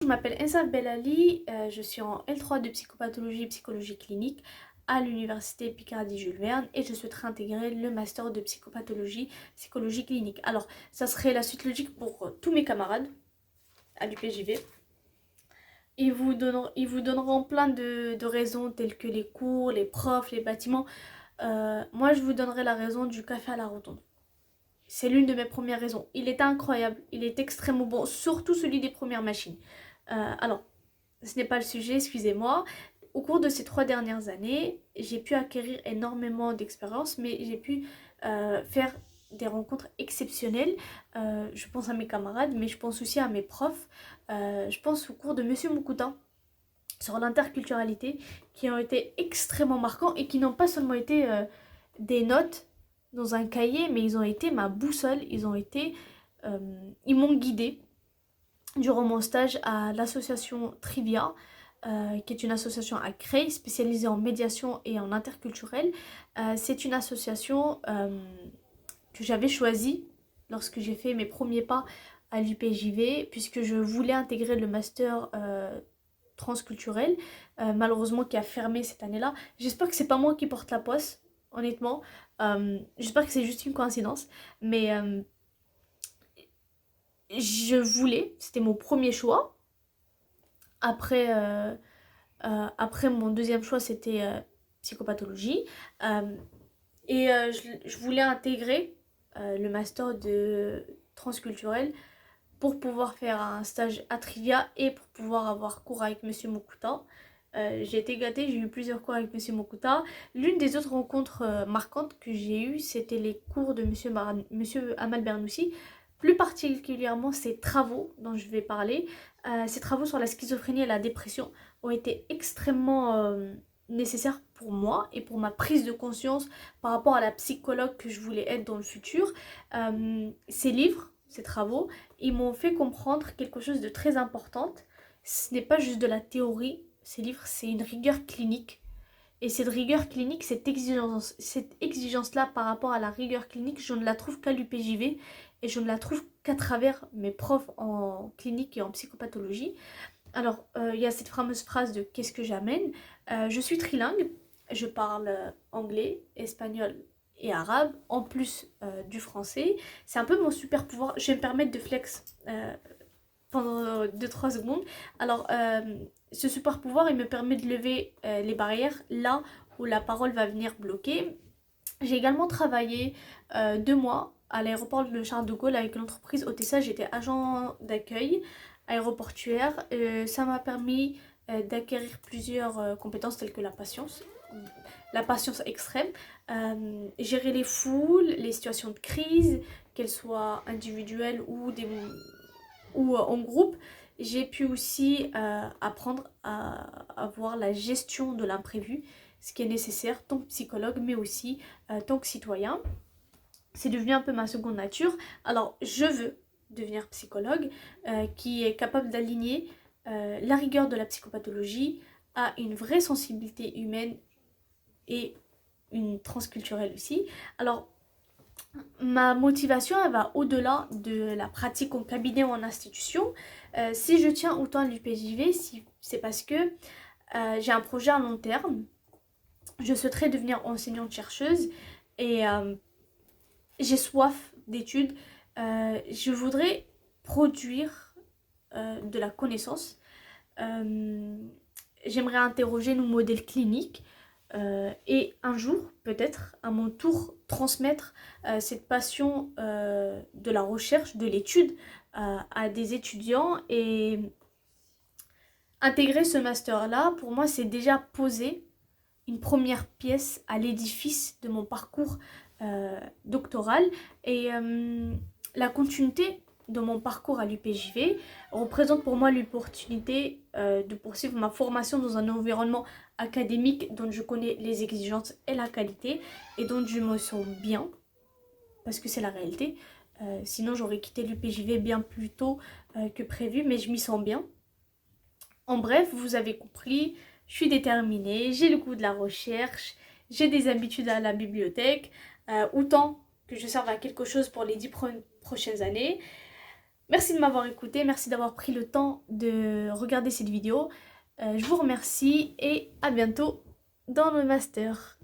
Je m'appelle Ensaf Belali, je suis en L3 de psychopathologie et psychologie clinique à l'université Picardie Jules Verne et je souhaiterais intégrer le master de psychopathologie psychologie clinique. Alors, ça serait la suite logique pour tous mes camarades à l'UPJV. Ils vous donneront plein de raisons telles que les cours, les profs, les bâtiments. Moi, je vous donnerai la raison du café à la rotonde. C'est l'une de mes premières raisons. Il est incroyable, il est extrêmement bon, surtout celui des premières machines. Alors, ce n'est pas le sujet, excusez-moi. Au cours de ces 3 dernières années, j'ai pu acquérir énormément d'expérience, mais j'ai pu faire des rencontres exceptionnelles. Je pense à mes camarades, mais je pense aussi à mes profs. Je pense au cours de Monsieur Moukoutin sur l'interculturalité, qui ont été extrêmement marquants et qui n'ont pas seulement été des notes dans un cahier, mais ils ont été ma boussole, ils m'ont guidée durant mon stage à l'association Trivia, qui est une association à Creil spécialisée en médiation et en interculturel. C'est une association que j'avais choisie lorsque j'ai fait mes premiers pas à l'UPJV, puisque je voulais intégrer le master transculturel, malheureusement qui a fermé cette année-là. J'espère que c'est pas moi qui porte la poisse, honnêtement. J'espère que c'est juste une coïncidence, mais c'était mon premier choix. Après, après mon deuxième choix, c'était psychopathologie. Euh, je voulais intégrer le master de transculturel pour pouvoir faire un stage à Trivia et pour pouvoir avoir cours avec Monsieur Mokuta. J'ai été gâtée, j'ai eu plusieurs cours avec Monsieur Mokuta. L'une des autres rencontres marquantes que j'ai eues, c'était les cours de Monsieur Amal Bernoussi, plus particulièrement ses travaux dont je vais parler. Ses travaux sur la schizophrénie et la dépression ont été extrêmement nécessaires pour moi et pour ma prise de conscience par rapport à la psychologue que je voulais être dans le futur. Ces livres, ces travaux, ils m'ont fait comprendre quelque chose de très important. Ce n'est pas juste de la théorie, ces livres, c'est une rigueur clinique. Et cette rigueur clinique, cette exigence-là par rapport à la rigueur clinique, je ne la trouve qu'à l'UPJV et je ne la trouve qu'à travers mes profs en clinique et en psychopathologie. Alors, il y a cette fameuse phrase de qu'est-ce que j'amène. Je suis trilingue, je parle anglais, espagnol et arabe, en plus du français. C'est un peu mon super pouvoir. Je vais me permettre de flex pendant 2-3 secondes. Alors, ce super pouvoir, il me permet de lever les barrières là où la parole va venir bloquer. J'ai également travaillé 2 mois à l'aéroport de Charles de Gaulle avec l'entreprise OTSA. J'étais agent d'accueil aéroportuaire. Ça m'a permis d'acquérir plusieurs compétences telles que la patience extrême, gérer les foules, les situations de crise, qu'elles soient individuelles ou en groupe. J'ai pu aussi apprendre à avoir la gestion de l'imprévu, ce qui est nécessaire tant que psychologue mais aussi tant que citoyen. C'est devenu un peu ma seconde nature. Alors je veux devenir psychologue qui est capable d'aligner la rigueur de la psychopathologie à une vraie sensibilité humaine et une transculturelle aussi. Alors ma motivation, elle va au-delà de la pratique en cabinet ou en institution. Si je tiens autant à l'UPJV, c'est parce que j'ai un projet à long terme. Je souhaiterais devenir enseignante-chercheuse et j'ai soif d'études. Je voudrais produire de la connaissance. Euh, J'aimerais interroger nos modèles cliniques et un jour, peut-être, à mon tour, transmettre cette passion de la recherche, de l'étude à des étudiants et intégrer ce master-là, pour moi, c'est déjà poser une première pièce à l'édifice de mon parcours doctoral et la continuité de mon parcours à l'UPJV représente pour moi l'opportunité de poursuivre ma formation dans un environnement académique dont je connais les exigences et la qualité et dont je me sens bien parce que c'est la réalité. Sinon j'aurais quitté l'UPJV bien plus tôt que prévu, mais je m'y sens bien. En bref, vous avez compris, je suis déterminée, j'ai le goût de la recherche, j'ai des habitudes à la bibliothèque, autant que je serve à quelque chose pour les 10 prochaines années. Merci de m'avoir écouté, merci d'avoir pris le temps de regarder cette vidéo. Je vous remercie et à bientôt dans le master.